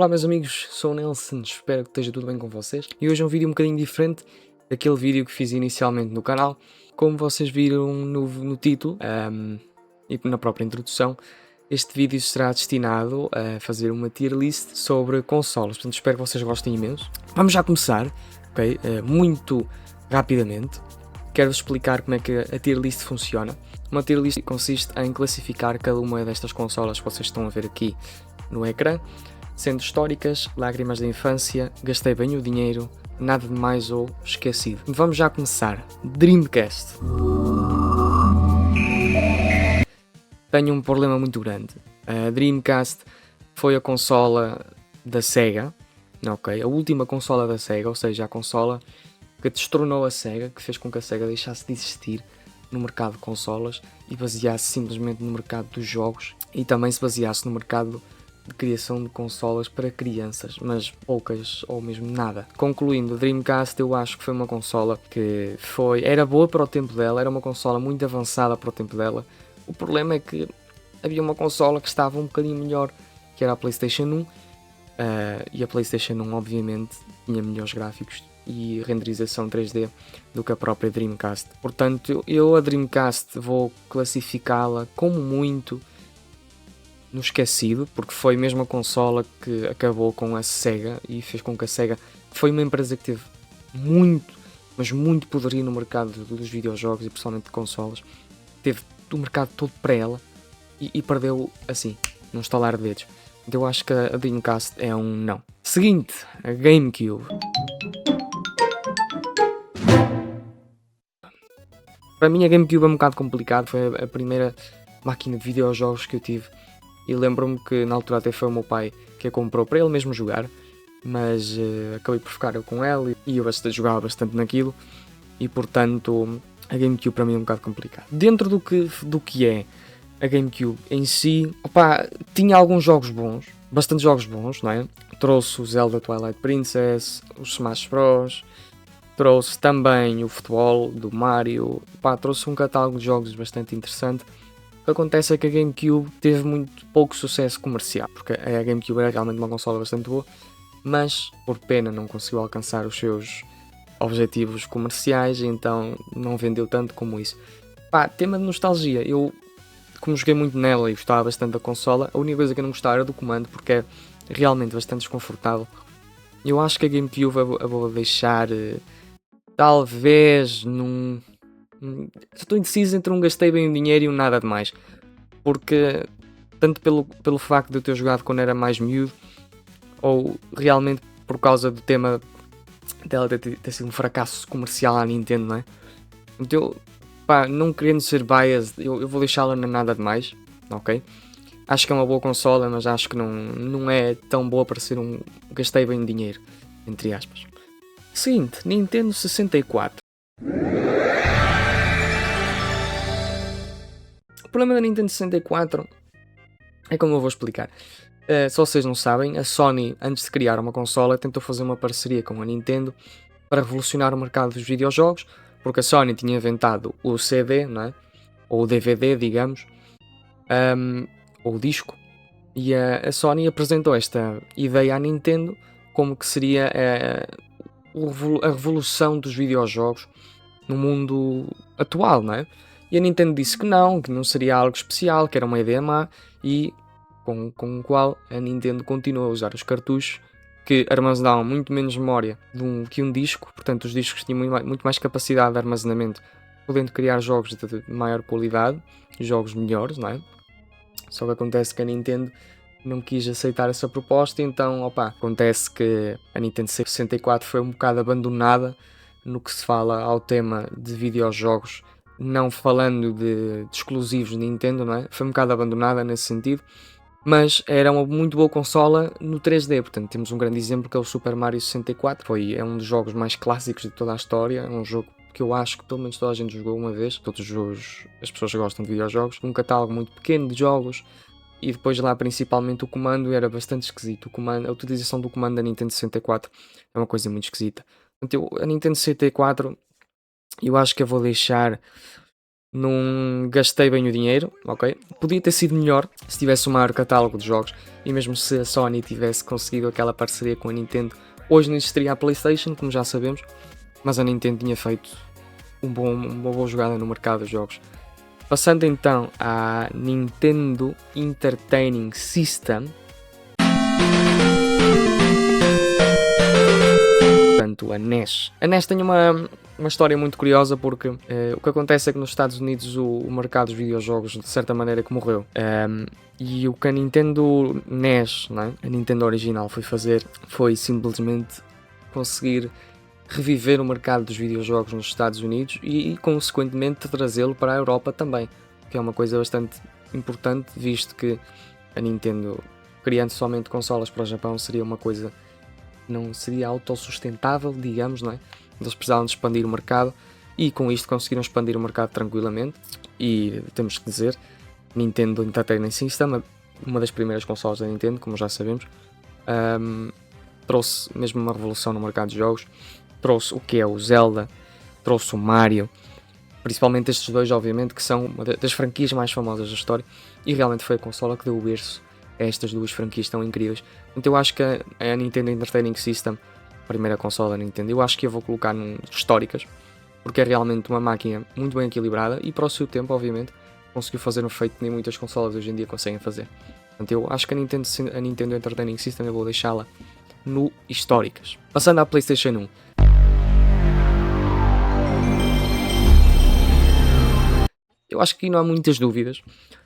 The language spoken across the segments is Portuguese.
Olá meus amigos, sou o Nelson, espero que esteja tudo bem com vocês. E hoje é um vídeo um bocadinho diferente daquele vídeo que fiz inicialmente no canal. Como vocês viram no título e na própria introdução, este vídeo será destinado a fazer uma tier list sobre consoles. Portanto, espero que vocês gostem imenso. Vamos já começar, ok? Muito rapidamente. Quero-vos explicar como é que a tier list funciona. Uma tier list consiste em classificar cada uma destas consolas que vocês estão a ver aqui no ecrã, sendo históricas, lágrimas da infância, gastei bem o dinheiro, nada de mais ou esquecido. Vamos já começar. Dreamcast. Tenho um problema muito grande. A Dreamcast foi a consola da Sega, ok? A última consola da Sega, ou seja, a consola que destronou a Sega, que fez com que a Sega deixasse de existir no mercado de consolas e baseasse simplesmente no mercado dos jogos e também se baseasse no mercado de criação de consolas para crianças, mas poucas ou mesmo nada. Concluindo, a Dreamcast eu acho que foi uma consola que era boa para o tempo dela, era uma consola muito avançada para o tempo dela. O problema é que havia uma consola que estava um bocadinho melhor, que era a PlayStation 1, e a PlayStation 1 obviamente tinha melhores gráficos e renderização 3D do que a própria Dreamcast. Portanto, eu a Dreamcast vou classificá-la como muito no esquecido, porque foi mesmo a consola que acabou com a Sega e fez com que a Sega, foi uma empresa que teve muito, mas muito poderio no mercado dos videojogos e principalmente de consolas, teve o mercado todo para ela e perdeu assim, num estalar de dedos. Então eu acho que a Dreamcast é um não. Seguinte, a GameCube. Para mim a GameCube é um bocado complicado, foi a primeira máquina de videojogos que eu tive. E lembro-me que na altura até foi o meu pai que a comprou para ele mesmo jogar, mas acabei por ficar eu com ela e eu jogava bastante naquilo e portanto a GameCube para mim é um bocado complicado. Dentro do que é a GameCube em si, tinha alguns jogos bons, bastantes jogos bons, não é? Trouxe o Zelda Twilight Princess, os Smash Bros, trouxe também o futebol do Mario, trouxe um catálogo de jogos bastante interessante. O que acontece é que a GameCube teve muito pouco sucesso comercial, porque a GameCube era realmente uma consola bastante boa, mas por pena não conseguiu alcançar os seus objetivos comerciais, então não vendeu tanto como isso. Tema de nostalgia, eu como joguei muito nela e gostava bastante da consola, a única coisa que eu não gostava era do comando, porque é realmente bastante desconfortável. Eu acho que a GameCube eu vou deixar talvez num... Estou indeciso entre um gastei bem o dinheiro e um nada de mais, porque tanto pelo facto de eu ter jogado quando era mais miúdo, ou realmente por causa do tema dela ter sido um fracasso comercial à Nintendo, não é? Então, não querendo ser biased, eu vou deixá-la na nada de mais, ok? Acho que é uma boa consola, mas acho que não é tão boa para ser um gastei bem dinheiro, entre aspas. Seguinte, Nintendo 64. O problema da Nintendo 64 é como eu vou explicar. Se vocês não sabem, a Sony, antes de criar uma consola, tentou fazer uma parceria com a Nintendo para revolucionar o mercado dos videojogos, porque a Sony tinha inventado o CD, não é? Ou o DVD, digamos, ou o disco, e a Sony apresentou esta ideia à Nintendo como que seria a revolução dos videojogos no mundo atual, não é? E a Nintendo disse que não seria algo especial, que era uma ideia má, e com o qual a Nintendo continuou a usar os cartuchos que armazenavam muito menos memória que um disco, portanto os discos tinham muito mais capacidade de armazenamento, podendo criar jogos de maior qualidade, jogos melhores, não é? Só que acontece que a Nintendo não quis aceitar essa proposta, então acontece que a Nintendo 64 foi um bocado abandonada no que se fala ao tema de videojogos, não falando de exclusivos de Nintendo, não é? Foi um bocado abandonada nesse sentido, mas era uma muito boa consola no 3D, portanto temos um grande exemplo que é o Super Mario 64, é um dos jogos mais clássicos de toda a história, é um jogo que eu acho que pelo menos toda a gente jogou uma vez, as pessoas que gostam de videojogos, um catálogo muito pequeno de jogos, e depois lá principalmente o comando era bastante esquisito, a utilização do comando da Nintendo 64 é uma coisa muito esquisita. Portanto, a Nintendo 64 eu acho que eu vou deixar não gastei bem o dinheiro, ok? Podia ter sido melhor se tivesse um maior catálogo de jogos e mesmo se a Sony tivesse conseguido aquela parceria com a Nintendo, hoje não existiria a PlayStation, como já sabemos, mas a Nintendo tinha feito uma boa jogada no mercado dos jogos. Passando então à Nintendo Entertaining System, portanto a NES. A NES tem uma história muito curiosa porque o que acontece é que nos Estados Unidos o mercado dos videojogos de certa maneira que morreu. E o que a Nintendo NES, não é? A Nintendo original, foi fazer foi simplesmente conseguir reviver o mercado dos videojogos nos Estados Unidos e consequentemente trazê-lo para a Europa também, que é uma coisa bastante importante, visto que a Nintendo, criando somente consolas para o Japão, seria uma coisa que não seria autossustentável, digamos, não é? Eles precisavam de expandir o mercado e com isto conseguiram expandir o mercado tranquilamente. E temos que dizer, Nintendo Entertainment System, uma das primeiras consolas da Nintendo, como já sabemos, trouxe mesmo uma revolução no mercado de jogos. Trouxe o que é o Zelda, trouxe o Mario, principalmente estes dois, obviamente, que são uma das franquias mais famosas da história, e realmente foi a consola que deu o berço a estas duas franquias tão incríveis. Então eu acho que a Nintendo Entertaining System, a primeira consola da Nintendo, eu acho que eu vou colocar históricas, porque é realmente uma máquina muito bem equilibrada e para o seu tempo, obviamente, conseguiu fazer um feito que nem muitas consolas hoje em dia conseguem fazer. Portanto, eu acho que a Nintendo Entertaining System eu vou deixá-la no históricas. Passando à PlayStation 1. Eu acho que aqui não há muitas dúvidas,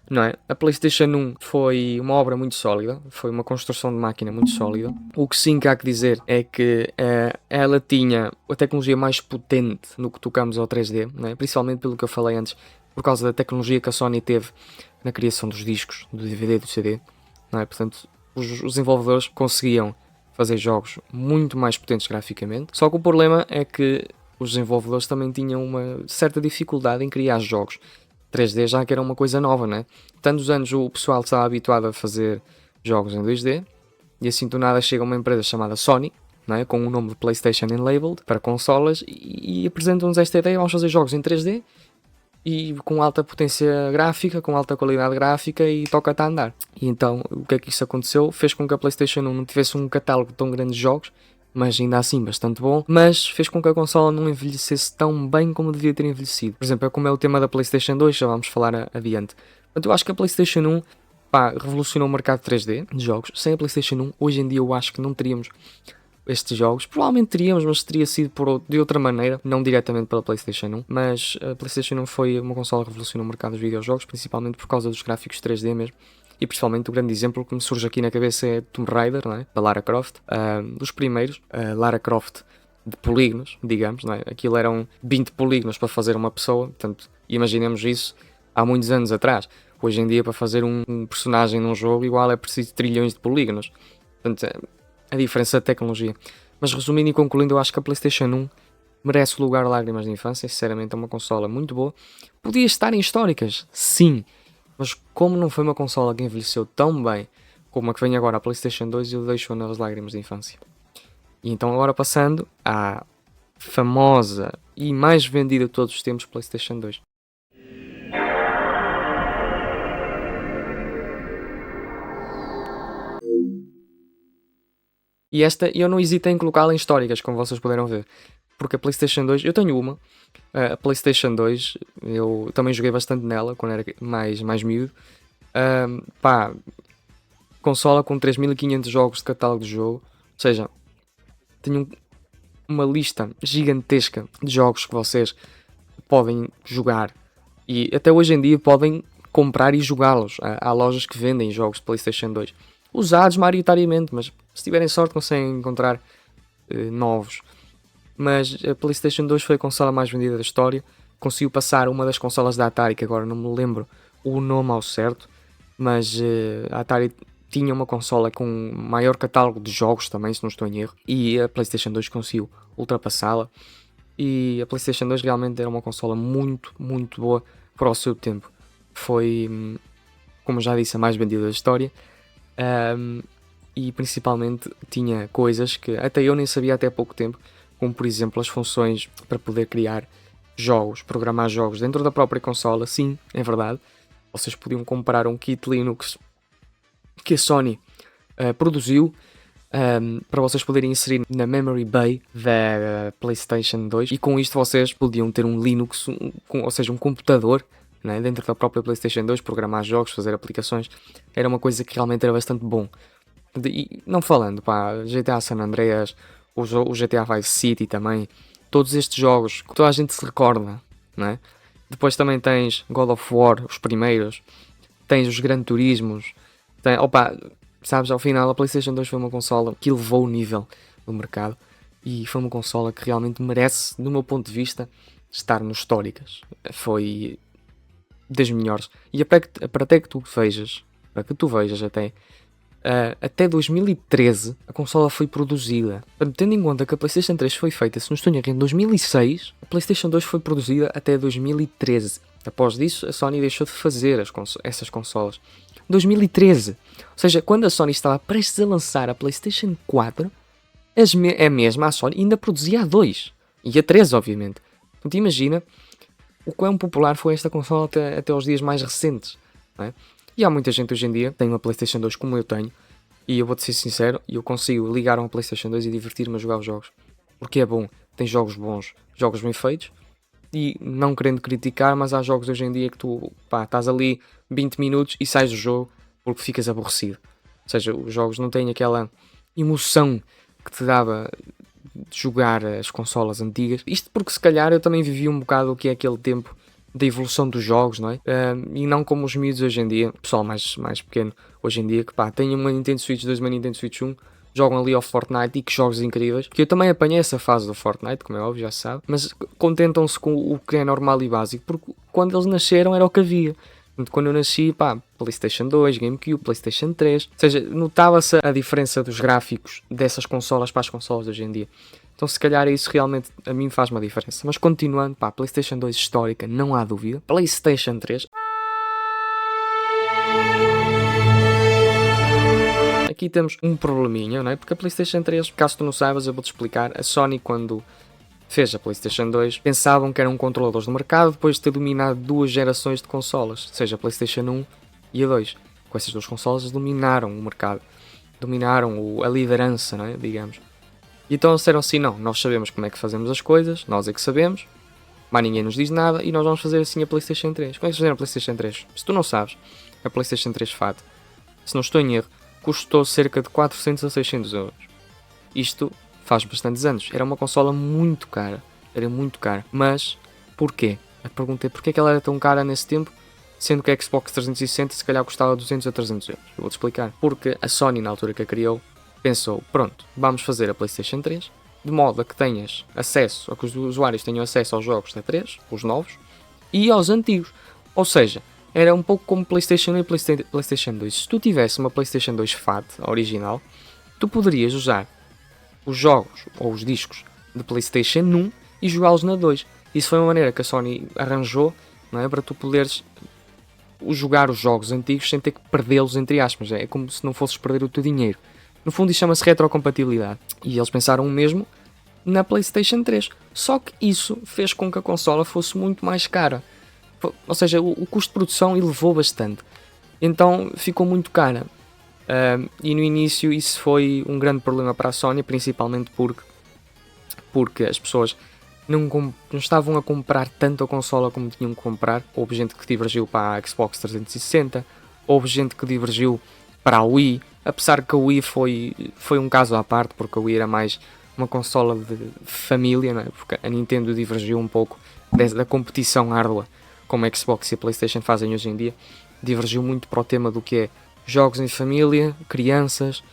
não é? A PlayStation 1 foi uma obra muito sólida, foi uma construção de máquina muito sólida. O que sim que há que dizer é que ela tinha a tecnologia mais potente no que tocamos ao 3D, não é? Principalmente pelo que eu falei antes, por causa da tecnologia que a Sony teve na criação dos discos, do DVD e do CD, não é? Portanto, os desenvolvedores conseguiam fazer jogos muito mais potentes graficamente, só que o problema é que os desenvolvedores também tinham uma certa dificuldade em criar jogos 3D, já que era uma coisa nova, né? Tantos anos o pessoal estava habituado a fazer jogos em 2D e assim do nada chega uma empresa chamada Sony, né? Com o nome de PlayStation Enabled para consolas e apresentam-nos esta ideia: vamos fazer jogos em 3D e com alta potência gráfica, com alta qualidade gráfica e toca-te a andar. E então o que é que isso aconteceu? Fez com que a PlayStation 1 não tivesse um catálogo tão grande de jogos, mas ainda assim bastante bom, mas fez com que a consola não envelhecesse tão bem como devia ter envelhecido. Por exemplo, é como é o tema da PlayStation 2, já vamos falar adiante. Portanto, eu acho que a PlayStation 1 revolucionou o mercado 3D de jogos. Sem a PlayStation 1, hoje em dia eu acho que não teríamos estes jogos. Provavelmente teríamos, mas teria sido de outra maneira, não diretamente pela PlayStation 1. Mas a PlayStation 1 foi uma consola que revolucionou o mercado dos videojogos, principalmente por causa dos gráficos 3D mesmo. E principalmente o grande exemplo que me surge aqui na cabeça é Tomb Raider, não é? Da Lara Croft, dos primeiros, Lara Croft de polígonos, digamos, não é? Aquilo eram 20 polígonos para fazer uma pessoa, portanto, imaginemos isso há muitos anos atrás. Hoje em dia, para fazer um personagem num jogo, igual é preciso trilhões de polígonos. Portanto, a diferença da tecnologia. Mas resumindo e concluindo, eu acho que a PlayStation 1 merece o lugar lágrimas de infância. Sinceramente, é uma consola muito boa. Podia estar em históricas, sim. Mas como não foi uma consola que envelheceu tão bem como a que vem agora, a PlayStation 2, eu deixo-a nas lágrimas de infância. E então agora passando à famosa e mais vendida de todos os tempos PlayStation 2. E esta eu não hesitei em colocá-la em históricas, como vocês puderam ver. Porque a PlayStation 2, eu tenho uma. A PlayStation 2, eu também joguei bastante nela quando era mais miúdo. Consola com 3500 jogos de catálogo de jogo. Ou seja, tenho uma lista gigantesca de jogos que vocês podem jogar. E até hoje em dia podem comprar e jogá-los. Há lojas que vendem jogos de PlayStation 2. Usados maioritariamente, mas se tiverem sorte conseguem encontrar novos. Mas a PlayStation 2 foi a consola mais vendida da história. Conseguiu passar uma das consolas da Atari, que agora não me lembro o nome ao certo, mas a Atari tinha uma consola com maior catálogo de jogos também, se não estou em erro, e a PlayStation 2 conseguiu ultrapassá-la. E a PlayStation 2 realmente era uma consola muito, muito boa para o seu tempo. Foi, como já disse, a mais vendida da história. E principalmente tinha coisas que até eu nem sabia até há pouco tempo, como por exemplo as funções para poder criar jogos, programar jogos dentro da própria consola, sim, é verdade. Vocês podiam comprar um kit Linux que a Sony produziu para vocês poderem inserir na Memory Bay da PlayStation 2, e com isto vocês podiam ter um Linux, ou seja, um computador, né, dentro da própria PlayStation 2, programar jogos, fazer aplicações. Era uma coisa que realmente era bastante bom. E não falando, GTA San Andreas, o GTA Vice City também, todos estes jogos que toda a gente se recorda, né? Depois também tens God of War, os primeiros, tens os Gran Turismos, sabes, ao final a PlayStation 2 foi uma consola que elevou o nível do mercado e foi uma consola que realmente merece, do meu ponto de vista, estar nos históricas. Foi das melhores. E para que tu vejas até 2013 a consola foi produzida. Tendo em conta que a PlayStation 3 foi feita, se não estou em erro, em 2006, a PlayStation 2 foi produzida até 2013. Após isso, a Sony deixou de fazer essas consolas. 2013. Ou seja, quando a Sony estava prestes a lançar a PlayStation 4, a mesma a Sony ainda produzia a 2. E a 3, obviamente. Então imagina o quão popular foi esta consola até os dias mais recentes, não é? E há muita gente hoje em dia que tem uma PlayStation 2 como eu tenho, e eu vou-te ser sincero, eu consigo ligar a uma PlayStation 2 e divertir-me a jogar os jogos. Porque é bom, tem jogos bons, jogos bem feitos, e não querendo criticar, mas há jogos hoje em dia que tu estás ali 20 minutos e sais do jogo porque ficas aborrecido. Ou seja, os jogos não têm aquela emoção que te dava de jogar as consolas antigas. Isto porque se calhar eu também vivi um bocado o que é aquele tempo da evolução dos jogos, não é? E não como os miúdos hoje em dia, pessoal mais pequeno hoje em dia, que tem uma Nintendo Switch 2, uma Nintendo Switch 1, jogam ali ao Fortnite, e que jogos incríveis. Que eu também apanhei essa fase do Fortnite, como é óbvio, já se sabe, mas contentam-se com o que é normal e básico, porque quando eles nasceram era o que havia. Quando eu nasci, PlayStation 2, GameCube, PlayStation 3, ou seja, notava-se a diferença dos gráficos dessas consolas para as consolas de hoje em dia. Então se calhar isso realmente a mim faz uma diferença. Mas continuando, PlayStation 2 histórica, não há dúvida. PlayStation 3. Aqui temos um probleminha, não é? Porque a PlayStation 3, caso tu não saibas, eu vou-te explicar. A Sony, quando fez a PlayStation 2, pensavam que eram controladores do mercado depois de ter dominado 2 gerações de consolas, seja a PlayStation 1 e a 2. Com essas 2 consolas dominaram o mercado, dominaram a liderança, não é? Digamos. E então disseram assim, não, nós sabemos como é que fazemos as coisas, nós é que sabemos, mas ninguém nos diz nada e nós vamos fazer assim a PlayStation 3. Como é que fizeram a PlayStation 3? Se tu não sabes, a PlayStation 3 FAT, se não estou em erro, custou cerca de 400 a 600 euros. Isto faz bastantes anos. Era uma consola muito cara. Era muito cara. Mas, porquê? A pergunta é porquê que ela era tão cara nesse tempo, sendo que a Xbox 360 se calhar custava 200 a 300 euros. Eu vou-te explicar. Porque a Sony, na altura que a criou, pensou, pronto, vamos fazer a PlayStation 3, de modo a que tenhas acesso, a que os usuários tenham acesso aos jogos da 3, os novos, e aos antigos. Ou seja, era um pouco como PlayStation 1 e PlayStation 2. Se tu tivesse uma PlayStation 2 FAT, a original, tu poderias usar os jogos ou os discos de PlayStation 1 e jogá-los na 2. Isso foi uma maneira que a Sony arranjou, não é, para tu poderes jogar os jogos antigos sem ter que perdê-los, entre aspas. É como se não fosses perder o teu dinheiro. No fundo isso chama-se retrocompatibilidade. E eles pensaram o mesmo na PlayStation 3. Só que isso fez com que a consola fosse muito mais cara. Ou seja, o custo de produção elevou bastante. Então ficou muito cara. E no início isso foi um grande problema para a Sony, principalmente porque as pessoas não estavam a comprar tanto a consola como tinham que comprar. Houve gente que divergiu para a Xbox 360, houve gente que divergiu para a Wii, apesar que a Wii foi um caso à parte, porque a Wii era mais uma consola de família, não é? Porque a Nintendo divergiu um pouco da competição árdua, como a Xbox e a PlayStation fazem hoje em dia, divergiu muito para o tema do que é jogos em família, crianças,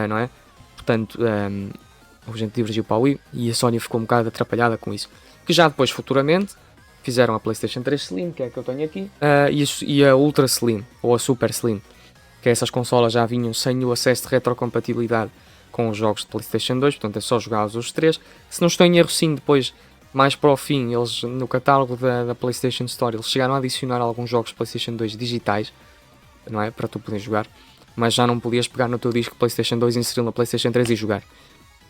não é? Portanto, a gente divergiu para a Wii e a Sony ficou um bocado atrapalhada com isso. Que já depois, futuramente, fizeram a PlayStation 3 Slim, que é a que eu tenho aqui, e a Ultra Slim, ou a Super Slim, que essas consolas já vinham sem o acesso de retrocompatibilidade com os jogos de PlayStation 2, portanto é só jogá-los os 3. Se não estou em erro, sim, depois, mais para o fim, eles no catálogo da PlayStation Store, eles chegaram a adicionar alguns jogos de PlayStation 2 digitais, não é? Para tu poder jogar, mas já não podias pegar no teu disco PlayStation 2, inserir na PlayStation 3 e jogar.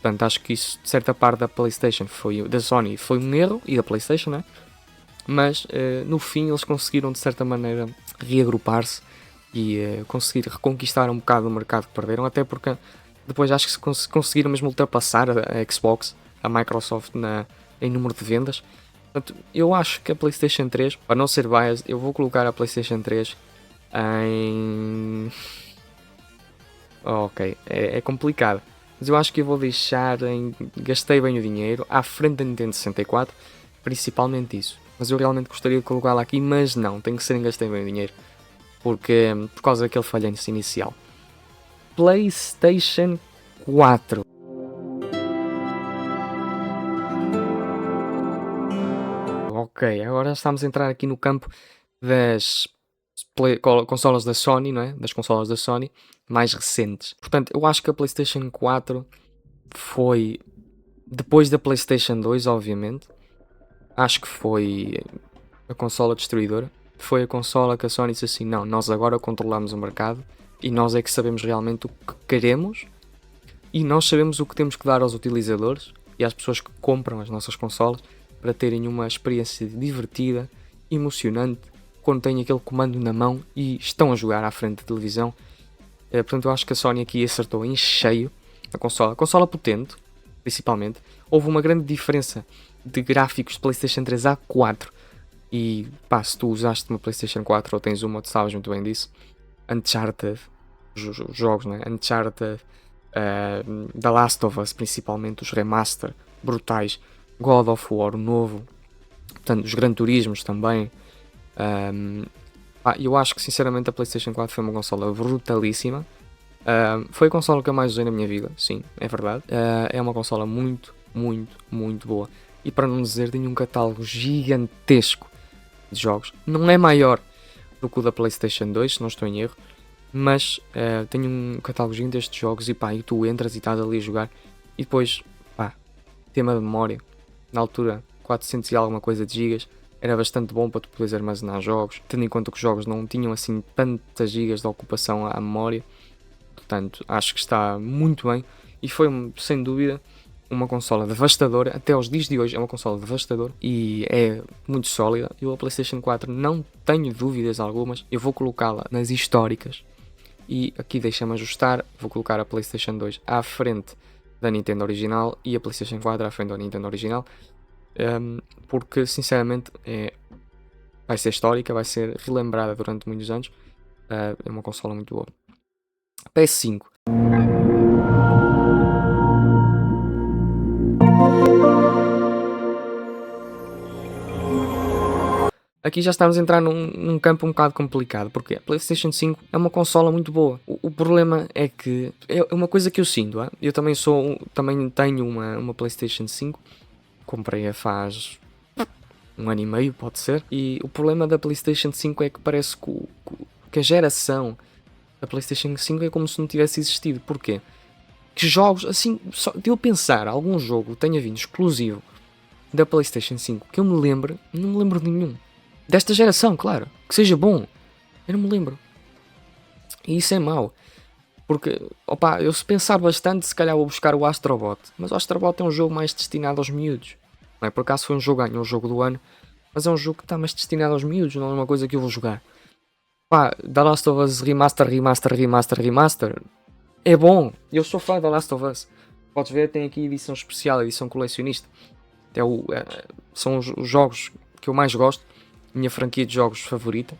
Portanto, acho que isso, de certa parte da PlayStation, da Sony, foi um erro, e da PlayStation, né? Mas no fim eles conseguiram, de certa maneira, reagrupar-se e conseguir reconquistar um bocado o mercado que perderam, até porque depois acho que se conseguiram mesmo ultrapassar a Xbox, a Microsoft, em número de vendas. Portanto, eu acho que a PlayStation 3, para não ser biased, eu vou colocar a PlayStation 3 em... ok, é complicado. Mas eu acho que eu vou deixar em... Gastei bem o dinheiro à frente da Nintendo 64, principalmente isso. Mas eu realmente gostaria de colocá-la aqui, mas não, tem que ser em gastei bem o dinheiro. Porque, por causa daquele falhanço inicial. PlayStation 4. Ok, agora estamos a entrar aqui no campo das consolas da Sony, não é? Das consolas da Sony mais recentes. Portanto, eu acho que a PlayStation 4 foi depois da PlayStation 2, obviamente. Acho que foi a consola destruidora. Foi a consola que a Sony disse assim: não, nós agora controlamos o mercado e nós é que sabemos realmente o que queremos e nós sabemos o que temos que dar aos utilizadores e às pessoas que compram as nossas consolas para terem uma experiência divertida, emocionante, quando têm aquele comando na mão e estão a jogar à frente da televisão. Portanto, eu acho que a Sony aqui acertou em cheio a consola potente, principalmente. Houve uma grande diferença de gráficos de PlayStation 3 a 4. E pá, se tu usaste uma PlayStation 4 ou tens uma, tu sabes muito bem disso. Uncharted, os jogos, né? Uncharted, The Last of Us, principalmente os remaster brutais, God of War, o novo, portanto, os Gran Turismos também. Eu acho que sinceramente a PlayStation 4 foi uma consola brutalíssima. Foi a consola que eu mais usei na minha vida, sim, é verdade. É uma consola muito, muito, muito boa. E para não dizer, tem um catálogo gigantesco de jogos. Não é maior do que o da PlayStation 2, se não estou em erro, mas tem um catálogo gigantesco de jogos e pá, e tu entras e estás ali a jogar e depois, pá, tema de memória, na altura 400 e alguma coisa de gigas, era bastante bom para tu poderes armazenar jogos, tendo em conta que os jogos não tinham assim tantas gigas de ocupação à memória. Portanto, acho que está muito bem e foi sem dúvida uma consola devastadora, até aos dias de hoje é uma consola devastadora e é muito sólida. Eu a PlayStation 4 não tenho dúvidas algumas, eu vou colocá-la nas históricas e aqui deixa-me ajustar, vou colocar a PlayStation 2 à frente da Nintendo original e a PlayStation 4 à frente da Nintendo original, porque sinceramente vai ser histórica, vai ser relembrada durante muitos anos. É uma consola muito boa. PS5. Aqui já estamos a entrar num campo um bocado complicado, porque a PlayStation 5 é uma consola muito boa. O problema é que é uma coisa que eu sinto. Eu também tenho uma PlayStation 5, comprei-a faz um ano e meio, pode ser. E o problema da PlayStation 5 é que parece que a geração da PlayStation 5 é como se não tivesse existido. Porquê? Que jogos, assim, só de eu pensar, algum jogo tenha vindo exclusivo da PlayStation 5 que eu me lembre, não me lembro de nenhum. Desta geração, claro. Que seja bom. Eu não me lembro. E isso é mau. Porque, opa, eu se pensar bastante, se calhar vou buscar o Astrobot. Mas o Astrobot é um jogo mais destinado aos miúdos. Não é? Por acaso foi ganhou um jogo do ano. Mas é um jogo que está mais destinado aos miúdos. Não é uma coisa que eu vou jogar. Pá, The Last of Us Remaster. É bom. Eu sou fã da Last of Us. Podes ver, tem aqui edição especial, edição colecionista. São os jogos que eu mais gosto. Minha franquia de jogos favorita,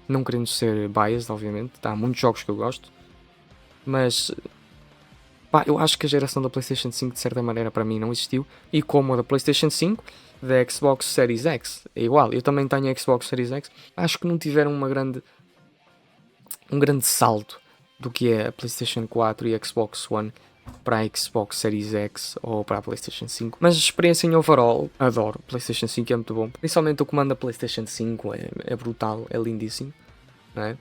não querendo ser biased, obviamente, há muitos jogos que eu gosto, mas pá, eu acho que a geração da PlayStation 5 de certa maneira para mim não existiu, e como a da PlayStation 5, da Xbox Series X, é igual, eu também tenho a Xbox Series X, acho que não tiveram um grande salto do que é a PlayStation 4 e a Xbox One para a Xbox Series X ou para a PlayStation 5. Mas a experiência em overall, adoro. PlayStation 5 é muito bom. Principalmente o comando da PlayStation 5 é brutal, é lindíssimo. Não é?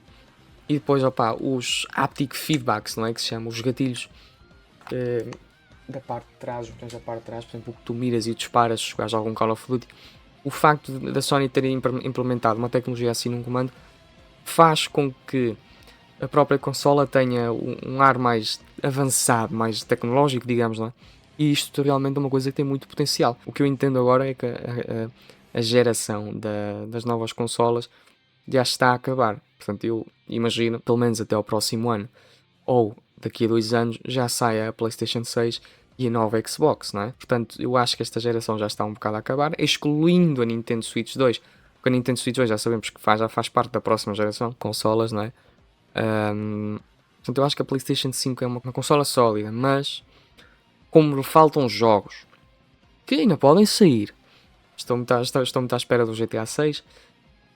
E depois, os haptic feedbacks, não é? Que se chamam os gatilhos da parte de trás, os botões da parte de trás, por exemplo, o que tu miras e disparas se jogares algum Call of Duty. O facto da Sony ter implementado uma tecnologia assim num comando faz com que a própria consola tenha um ar mais avançado, mais tecnológico, digamos, não é? e isto realmente é uma coisa que tem muito potencial. O que eu entendo agora é que a geração das novas consolas já está a acabar. Portanto, eu imagino, pelo menos até ao próximo ano, ou daqui a 2 anos, já saia a PlayStation 6 e a nova Xbox, não é? Portanto, eu acho que esta geração já está um bocado a acabar, excluindo a Nintendo Switch 2. Porque a Nintendo Switch 2 já sabemos que já faz parte da próxima geração de consolas, não é? Portanto, eu acho que a PlayStation 5 é uma consola sólida, mas como lhe faltam jogos que ainda podem sair, estou muito à espera do GTA 6,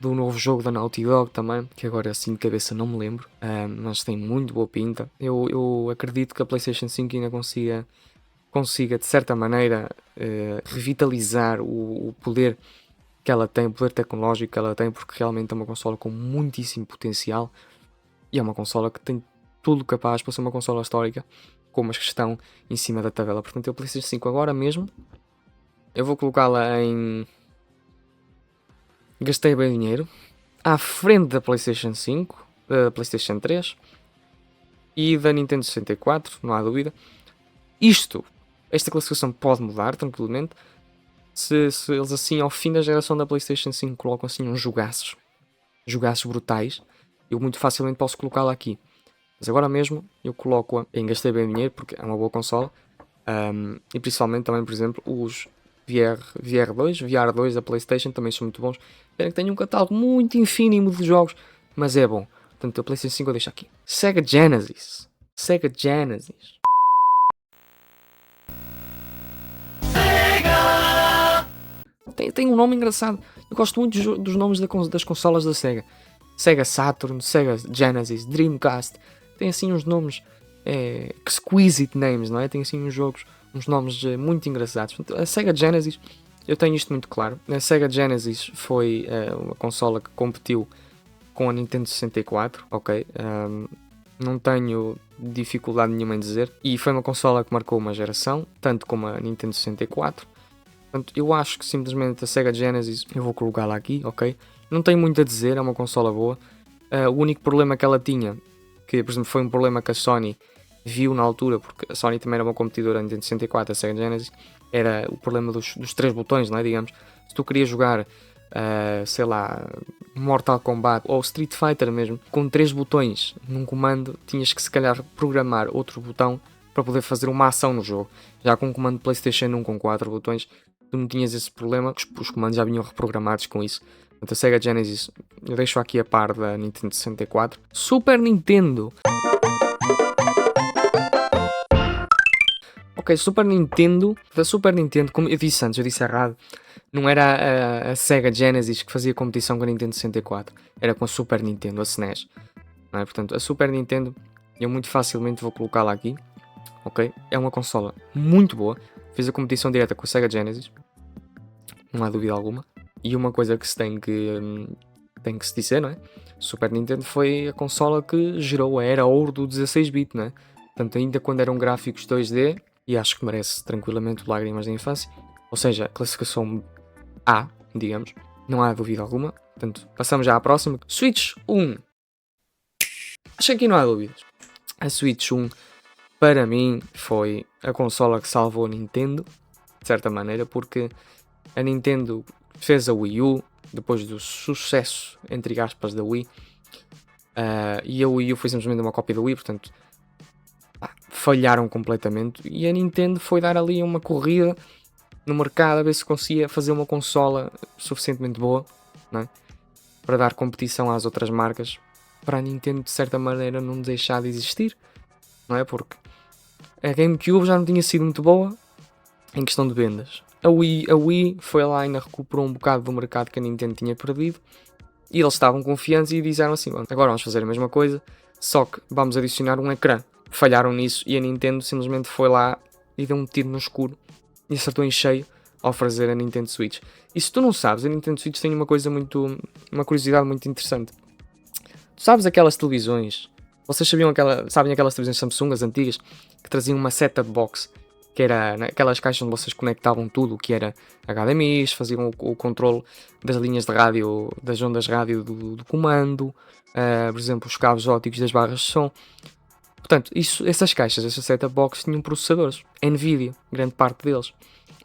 do novo jogo da Naughty Dog também, que agora assim de cabeça não me lembro, mas tem muito boa pinta. Eu acredito que a PlayStation 5 ainda consiga de certa maneira revitalizar o poder que ela tem, o poder tecnológico que ela tem, porque realmente é uma consola com muitíssimo potencial e é uma consola que tem tudo capaz para ser uma consola histórica, como as que estão em cima da tabela. Portanto, a PlayStation 5 agora mesmo, eu vou colocá-la em... Gastei bem dinheiro, à frente da PlayStation 5, da PlayStation 3 e da Nintendo 64, não há dúvida. Esta classificação pode mudar tranquilamente, se eles assim ao fim da geração da PlayStation 5 colocam assim uns jogaços brutais, eu muito facilmente posso colocá-la aqui. Mas agora mesmo eu coloco-a em gastei bem dinheiro porque é uma boa consola, e principalmente também, por exemplo, os VR2 da PlayStation também são muito bons. Pena que tenho um catálogo muito infínimo de jogos, mas é bom. Portanto, a PlayStation 5 eu deixo aqui. Sega Genesis. Tem um nome engraçado. Eu gosto muito dos nomes das consolas da Sega. Sega Saturn, Sega Genesis, Dreamcast. Tem assim uns nomes exquisite names, não é? Tem assim uns nomes muito engraçados. A Sega Genesis, eu tenho isto muito claro. A Sega Genesis foi uma consola que competiu com a Nintendo 64, ok? Não tenho dificuldade nenhuma em dizer. E foi uma consola que marcou uma geração, tanto como a Nintendo 64. Portanto, eu acho que simplesmente a Sega Genesis, eu vou colocá-la aqui, ok? Não tenho muito a dizer, é uma consola boa. O único problema que ela tinha, que por exemplo foi um problema que a Sony viu na altura, porque a Sony também era uma competidora da Nintendo 64, a Sega Genesis, era o problema dos 3 botões, não é? Digamos, se tu querias jogar, sei lá, Mortal Kombat ou Street Fighter mesmo, com 3 botões num comando, tinhas que se calhar programar outro botão para poder fazer uma ação no jogo. Já com o comando PlayStation 1 com 4 botões, tu não tinhas esse problema, os comandos já vinham reprogramados com isso. Portanto, a Sega Genesis eu deixo aqui a par da Nintendo 64. Super Nintendo. Ok, Super Nintendo. Da Super Nintendo, como eu disse antes, eu disse errado. Não era a Sega Genesis que fazia competição com a Nintendo 64. Era com a Super Nintendo, a SNES. Não é? Portanto, a Super Nintendo eu muito facilmente vou colocá-la aqui. Ok? É uma consola muito boa. Fez a competição direta com a Sega Genesis. Não há dúvida alguma. E uma coisa que se tem que se dizer, não é? Super Nintendo foi a consola que gerou a era ouro do 16-bit, não é? Portanto, ainda quando eram gráficos 2D, e acho que merece tranquilamente o Lágrimas da Infância, ou seja, classificação A, digamos, não há dúvida alguma. Portanto, passamos já à próxima. Switch 1. Acho que aqui não há dúvidas. A Switch 1, para mim, foi a consola que salvou a Nintendo, de certa maneira, porque a Nintendo fez a Wii U, depois do sucesso, entre aspas, da Wii, e a Wii U foi simplesmente uma cópia da Wii, portanto, falharam completamente, e a Nintendo foi dar ali uma corrida no mercado a ver se conseguia fazer uma consola suficientemente boa, não é? Para dar competição às outras marcas, para a Nintendo de certa maneira não deixar de existir, não é? Porque a GameCube já não tinha sido muito boa em questão de vendas. A Wii foi lá e ainda recuperou um bocado do mercado que a Nintendo tinha perdido, e eles estavam confiantes e disseram assim, agora vamos fazer a mesma coisa, só que vamos adicionar um ecrã. Falharam nisso e a Nintendo simplesmente foi lá e deu um tiro no escuro e acertou em cheio ao fazer a Nintendo Switch. E se tu não sabes, a Nintendo Switch tem uma curiosidade muito interessante. Tu sabes aquelas televisões, vocês sabem aquelas televisões Samsung, as antigas, que traziam uma set-top box, que era aquelas caixas onde vocês conectavam tudo, que era HDMI, faziam o controle das linhas de rádio, das ondas rádio do comando, por exemplo, os cabos ópticos das barras de som. Portanto, essas caixas, essas set-top boxes tinham processadores. Nvidia, grande parte deles.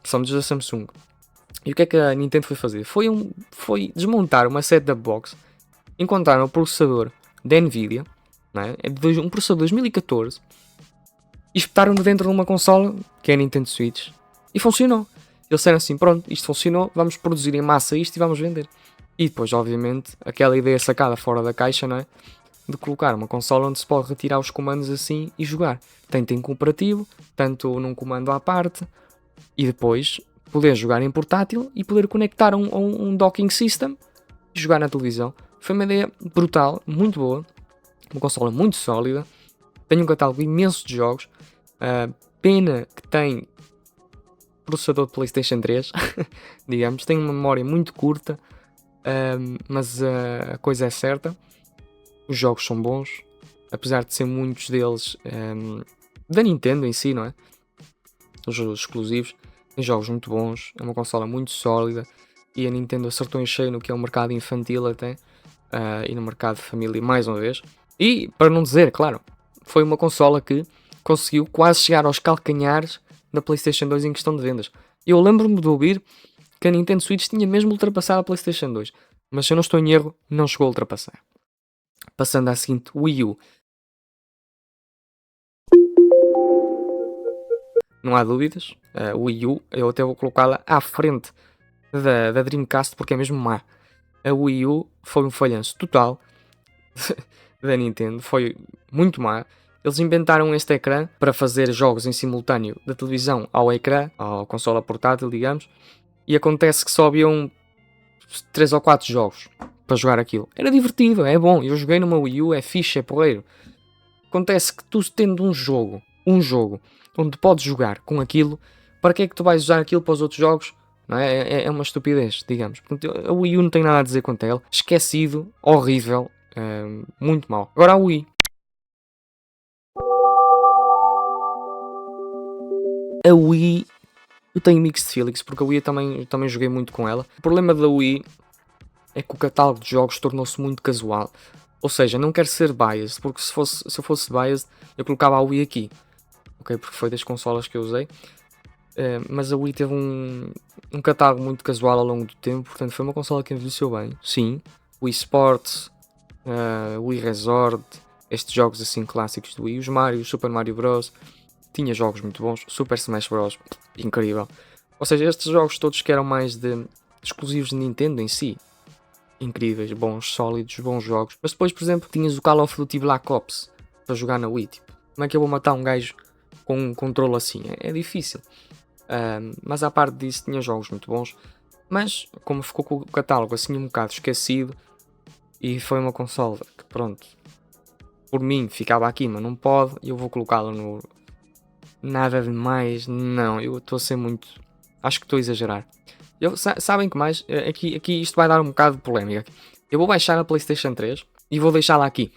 São da Samsung. E o que é que a Nintendo foi fazer? Foi desmontar uma set-top box. Encontraram o processador da Nvidia, não é? Um processador de 2014. E espetaram-no dentro de uma consola, que é a Nintendo Switch. E funcionou. Eles disseram assim, pronto, isto funcionou, vamos produzir em massa isto e vamos vender. E depois, obviamente, aquela ideia sacada fora da caixa, não é? De colocar uma consola onde se pode retirar os comandos assim e jogar. Tanto em cooperativo, tanto num comando à parte. E depois poder jogar em portátil e poder conectar um docking system e jogar na televisão. Foi uma ideia brutal, muito boa. Uma consola muito sólida. Tem um catálogo imenso de jogos. Pena que tem processador de PlayStation 3, digamos. Tem uma memória muito curta, mas a coisa é certa. Os jogos são bons, apesar de ser muitos deles da Nintendo em si, não é? Os exclusivos. Tem jogos muito bons, é uma consola muito sólida e a Nintendo acertou em cheio no que é o mercado infantil até e no mercado de família mais uma vez. E, para não dizer, claro, foi uma consola que conseguiu quase chegar aos calcanhares da PlayStation 2 em questão de vendas. Eu lembro-me de ouvir que a Nintendo Switch tinha mesmo ultrapassado a PlayStation 2, mas se eu não estou em erro, não chegou a ultrapassar. Passando à seguinte, Wii U. Não há dúvidas, o Wii U, eu até vou colocá-la à frente da Dreamcast porque é mesmo má. A Wii U foi um falhanço total da Nintendo, foi muito má. Eles inventaram este ecrã para fazer jogos em simultâneo da televisão ao ecrã, à consola portátil, digamos, e acontece que só haviam 3 ou 4 jogos para jogar aquilo. Era divertido, é bom, eu joguei numa Wii U, é fixe, é porreiro. Acontece que tu tendo um jogo onde podes jogar com aquilo, para que é que tu vais usar aquilo para os outros jogos? Não é? É uma estupidez, digamos. Portanto, a Wii U não tem nada a dizer quanto a ela. Esquecido, horrível, muito mau. Agora a Wii. A Wii, eu tenho mixed feelings, porque a Wii eu também joguei muito com ela. O problema da Wii é que o catálogo de jogos tornou-se muito casual. Ou seja, não quero ser biased, porque se eu fosse biased, eu colocava a Wii aqui. Okay? Porque foi das consolas que eu usei. Mas a Wii teve um catálogo muito casual ao longo do tempo, portanto foi uma consola que envelheceu bem. Sim, Wii Sports, Wii Resort, estes jogos assim clássicos do Wii, os Mario, Super Mario Bros. Tinha jogos muito bons, Super Smash Bros. Incrível. Ou seja, estes jogos todos que eram mais de exclusivos de Nintendo em si. Incríveis, bons, sólidos, bons jogos. Mas depois, por exemplo, tinhas o Call of Duty Black Ops para jogar na Wii. Tipo, como é que eu vou matar um gajo com um controle assim? É difícil. Mas à parte disso, tinha jogos muito bons. Mas, como ficou com o catálogo assim um bocado esquecido, e foi uma consola que, pronto, por mim ficava aqui, mas não pode, e eu vou colocá-la no... Nada de mais, não, eu estou a ser muito... Acho que estou a exagerar. Sabem que mais? Aqui isto vai dar um bocado de polémica. Eu vou baixar a PlayStation 3 e vou deixá-la aqui,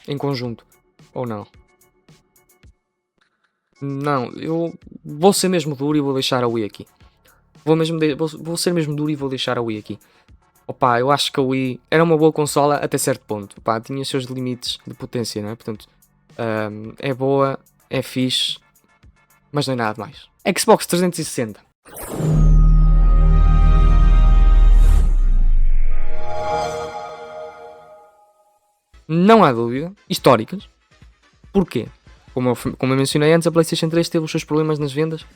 em conjunto. Ou não? Não, eu vou ser mesmo duro e vou deixar a Wii aqui. Vou ser mesmo duro e vou deixar a Wii aqui. Opa, eu acho que a Wii era uma boa consola até certo ponto. Opa, tinha os seus limites de potência, não é? Portanto, é boa, é fixe, mas não é nada mais. Xbox 360. Não há dúvida, históricas. Porquê? Como eu mencionei antes, a PlayStation 3 teve os seus problemas nas vendas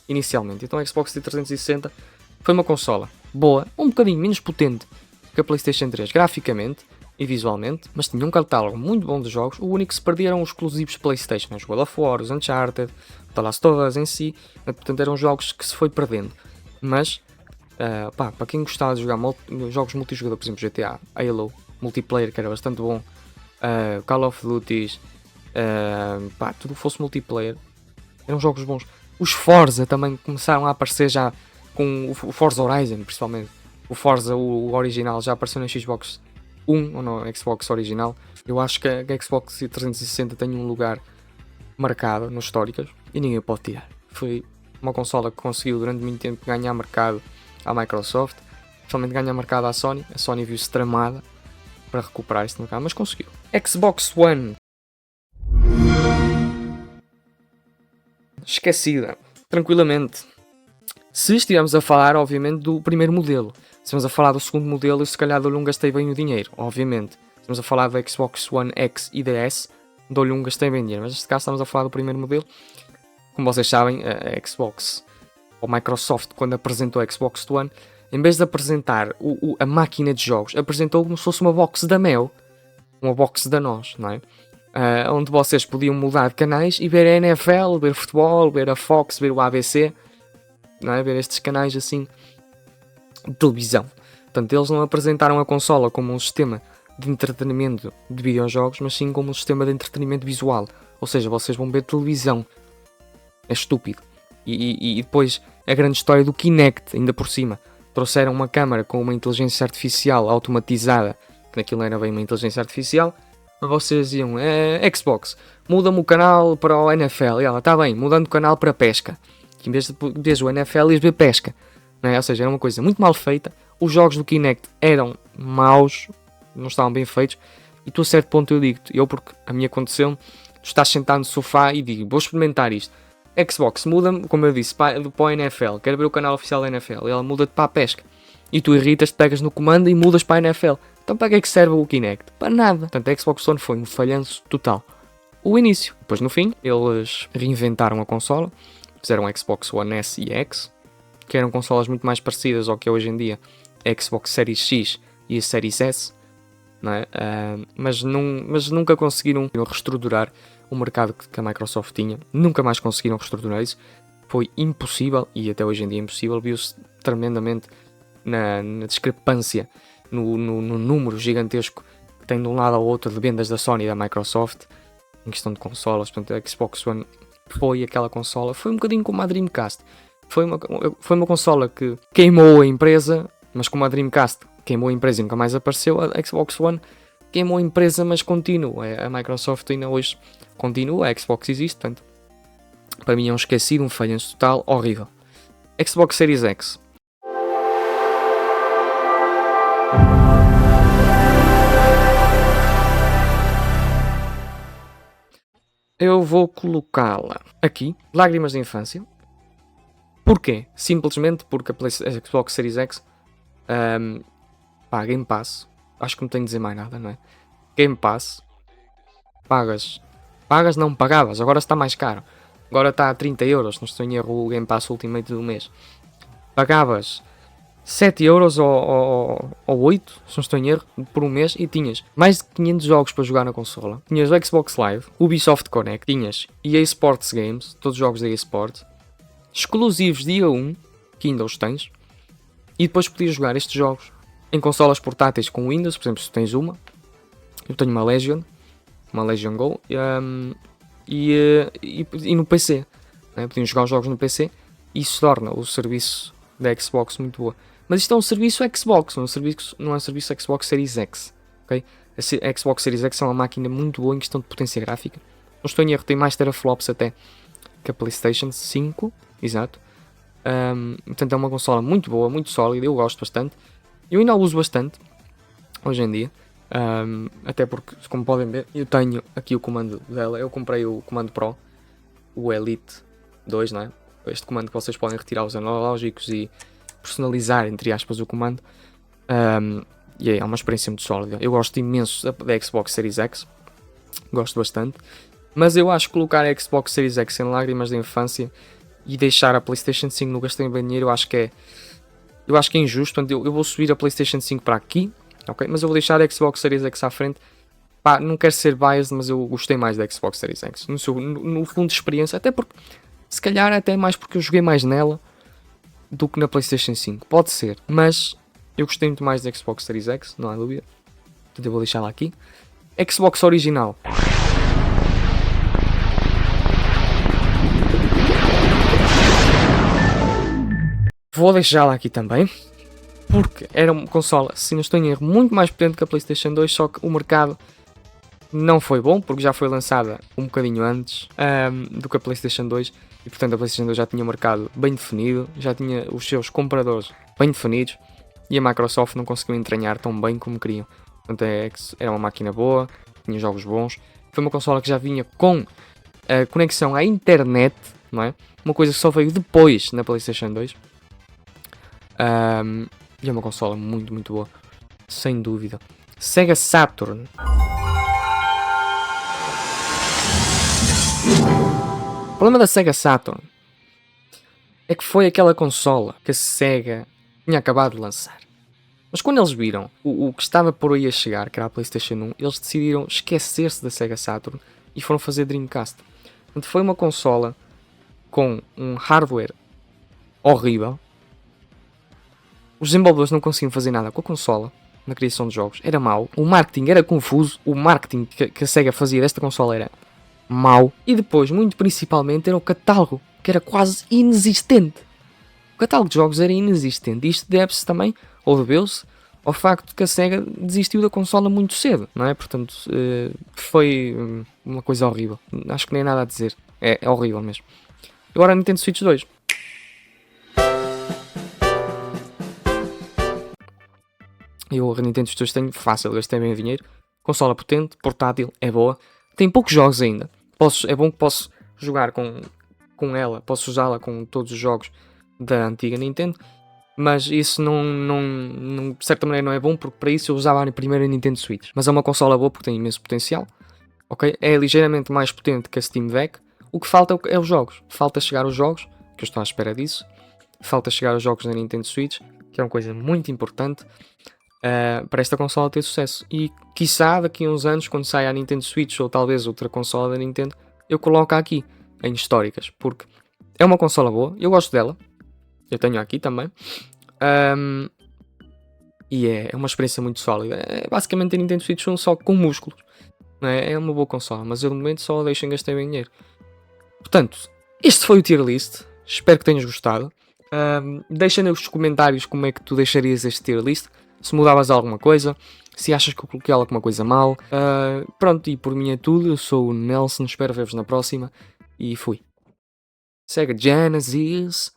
inicialmente. Então a Xbox 360 foi uma consola boa, um bocadinho menos potente que a PlayStation 3 graficamente e visualmente, mas tinha um catálogo muito bom de jogos. O único que se perdia eram os exclusivos PlayStation, os God of War, os Uncharted, The Last of Us em si. Portanto, eram jogos que se foi perdendo. Mas, para quem gostava de jogar jogos multijogador, por exemplo, GTA, Halo, multiplayer, que era bastante bom, Call of Duty, tudo que fosse multiplayer, eram jogos bons. Os Forza também começaram a aparecer já com o Forza Horizon, principalmente. O Forza, o original, já apareceu na Xbox 1 ou no Xbox original. Eu acho que a Xbox 360 tem um lugar marcado nos históricos e ninguém pode tirar. Foi uma consola que conseguiu durante muito tempo ganhar mercado à Microsoft, principalmente ganhar mercado à Sony. A Sony viu-se tramada para recuperar este mercado, mas conseguiu. Xbox One. esquecida, tranquilamente. Se estivermos a falar, obviamente, do primeiro modelo. Se estivermos a falar do segundo modelo, eu se calhar dou-lhe gastei bem o dinheiro, obviamente. Se estamos a falar do Xbox One X e DS, dou-lhe gastei bem o dinheiro. Mas neste caso estamos a falar do primeiro modelo. Como vocês sabem, a Xbox, ou Microsoft, quando apresentou a Xbox One, em vez de apresentar a máquina de jogos, apresentou como se fosse uma box da Mel, uma box da nós, não é? Onde vocês podiam mudar de canais e ver a NFL, ver futebol, ver a Fox, ver o ABC, não é? Ver estes canais assim de televisão. Portanto, eles não apresentaram a consola como um sistema de entretenimento de videojogos, mas sim como um sistema de entretenimento visual. Ou seja, vocês vão ver televisão. É estúpido. E depois a grande história do Kinect, ainda por cima. Trouxeram uma câmara com uma inteligência artificial automatizada, que naquilo não era bem uma inteligência artificial, mas vocês iam, Xbox, muda-me o canal para o NFL. E ela, está bem, mudando o canal para pesca. Que em vez de ver o NFL, ias ver pesca. Não é? Ou seja, era uma coisa muito mal feita. Os jogos do Kinect eram maus, não estavam bem feitos. E tu a certo ponto eu digo-te, porque a mim aconteceu-me, tu estás sentado no sofá e digo, vou experimentar isto. Xbox, muda-me, como eu disse, para o NFL, quero ver o canal oficial da NFL, e ela muda-te para a pesca. E tu irritas-te, pegas no comando e mudas para a NFL. Então para que é que serve o Kinect? Para nada. Portanto, a Xbox One foi um falhanço total. O início. Depois no fim, eles reinventaram a consola, fizeram a Xbox One S e X, que eram consolas muito mais parecidas ao que é hoje em dia a Xbox Series X e a Series S, não é? Mas nunca conseguiram reestruturar o mercado que a Microsoft tinha. Nunca mais conseguiram reestruturar isso. Foi impossível, e até hoje em dia é impossível. Viu-se tremendamente na discrepância, no número gigantesco que tem de um lado ao outro de vendas da Sony e da Microsoft em questão de consolas. Portanto, a Xbox One foi aquela consola, foi um bocadinho como a Dreamcast. Foi uma consola que queimou a empresa, mas como a Dreamcast queimou a empresa e nunca mais apareceu, a Xbox One queimou a empresa, mas continua. A Microsoft ainda hoje continua, a Xbox existe, portanto, para mim é um esquecido, um falhanço total, horrível. Xbox Series X. Eu vou colocá-la aqui, lágrimas de infância. Porquê? Simplesmente porque a Xbox Series X, Game Pass, acho que não tenho de dizer mais nada, não é? Game Pass, pagas não pagavas, agora está mais caro, agora está a 30€, não estou em erro o Game Pass Ultimate do mês, pagavas 7€ ou 8, se não estou em erro, por um mês e tinhas mais de 500 jogos para jogar na consola, tinhas o Xbox Live, Ubisoft Connect, tinhas EA Sports Games, todos os jogos da EA Sports, exclusivos dia 1, que ainda os tens, e depois podias jogar estes jogos em consolas portáteis com Windows, por exemplo, se tens uma, eu tenho uma Legion Go, e no PC, né? Podiam jogar os jogos no PC, e isso torna o serviço da Xbox muito boa. Mas isto é um serviço Xbox, não é um serviço Xbox Series X, ok? A Xbox Series X é uma máquina muito boa em questão de potência gráfica, não estou em erro, tem mais teraflops até que a PlayStation 5, exato. Portanto é uma consola muito boa, muito sólida, eu gosto bastante. Eu ainda a uso bastante, hoje em dia. Até porque, como podem ver, eu tenho aqui o comando dela. Eu comprei o comando Pro, o Elite 2, não é? Este comando que vocês podem retirar os analógicos e personalizar, entre aspas, o comando. E é uma experiência muito sólida. Eu gosto imenso da Xbox Series X, gosto bastante. Mas eu acho que colocar a Xbox Series X em lágrimas da infância e deixar a PlayStation 5 no gastei bem dinheiro, eu acho que é injusto. Portanto, eu vou subir a PlayStation 5 para aqui, ok? Mas eu vou deixar a Xbox Series X à frente. Pá, não quero ser biased, mas eu gostei mais da Xbox Series X. No fundo de experiência, até porque, se calhar até mais porque eu joguei mais nela do que na PlayStation 5. Pode ser, mas eu gostei muito mais da Xbox Series X, não há dúvida. Portanto, eu vou deixá-la aqui. Xbox original. Vou deixá-la aqui também, porque era uma consola, se não estou em erro, muito mais potente que a PlayStation 2, só que o mercado não foi bom, porque já foi lançada um bocadinho antes do que a PlayStation 2, e portanto a PlayStation 2 já tinha o mercado bem definido, já tinha os seus compradores bem definidos, e a Microsoft não conseguiu entranhar tão bem como queriam. Portanto era uma máquina boa, tinha jogos bons, foi uma consola que já vinha com a conexão à internet, não é? Uma coisa que só veio depois na PlayStation 2. E é uma consola muito, muito boa. Sem dúvida. Sega Saturn. O problema da Sega Saturn é que foi aquela consola que a Sega tinha acabado de lançar. Mas quando eles viram o que estava por aí a chegar, que era a PlayStation 1, eles decidiram esquecer-se da Sega Saturn e foram fazer Dreamcast. Portanto, foi uma consola com um hardware horrível. Os desenvolvedores não conseguiam fazer nada com a consola na criação de jogos. Era mau. O marketing era confuso. O marketing que a Sega fazia desta consola era mau. E depois, muito principalmente, era o catálogo, que era quase inexistente. O catálogo de jogos era inexistente. Isto deve-se também, ou deveu-se, ao facto de que a Sega desistiu da consola muito cedo, não é? Portanto, foi uma coisa horrível. Acho que nem há nada a dizer. É horrível mesmo. Agora a Nintendo Switch 2. Eu a Nintendo Switch 2 tenho fácil, gastei bem dinheiro. Consola potente, portátil, é boa. Tem poucos jogos ainda. É bom que posso jogar com ela, posso usá-la com todos os jogos da antiga Nintendo, mas isso de certa maneira não é bom, porque para isso eu usava a primeira Nintendo Switch. Mas é uma consola boa porque tem imenso potencial, ok? É ligeiramente mais potente que a Steam Deck. O que falta é os jogos. Falta chegar os jogos, que eu estou à espera disso. Falta chegar os jogos da Nintendo Switch, que é uma coisa muito importante para esta consola ter sucesso. E quiçá daqui a uns anos, quando saia a Nintendo Switch ou talvez outra consola da Nintendo, eu coloco aqui em históricas, porque é uma consola boa, eu gosto dela, eu tenho aqui também, e é uma experiência muito sólida. É basicamente a Nintendo Switch 1 só com músculos, não é? É uma boa consola, mas eu de momento só a deixo em gastar bem dinheiro. Portanto, este foi o tier list, espero que tenhas gostado. Deixa nos comentários como é que tu deixarias este tier list, se mudavas alguma coisa, se achas que eu coloquei alguma coisa mal. Pronto, e por mim é tudo. Eu sou o Nelson, espero ver-vos na próxima e fui. Sega Genesis.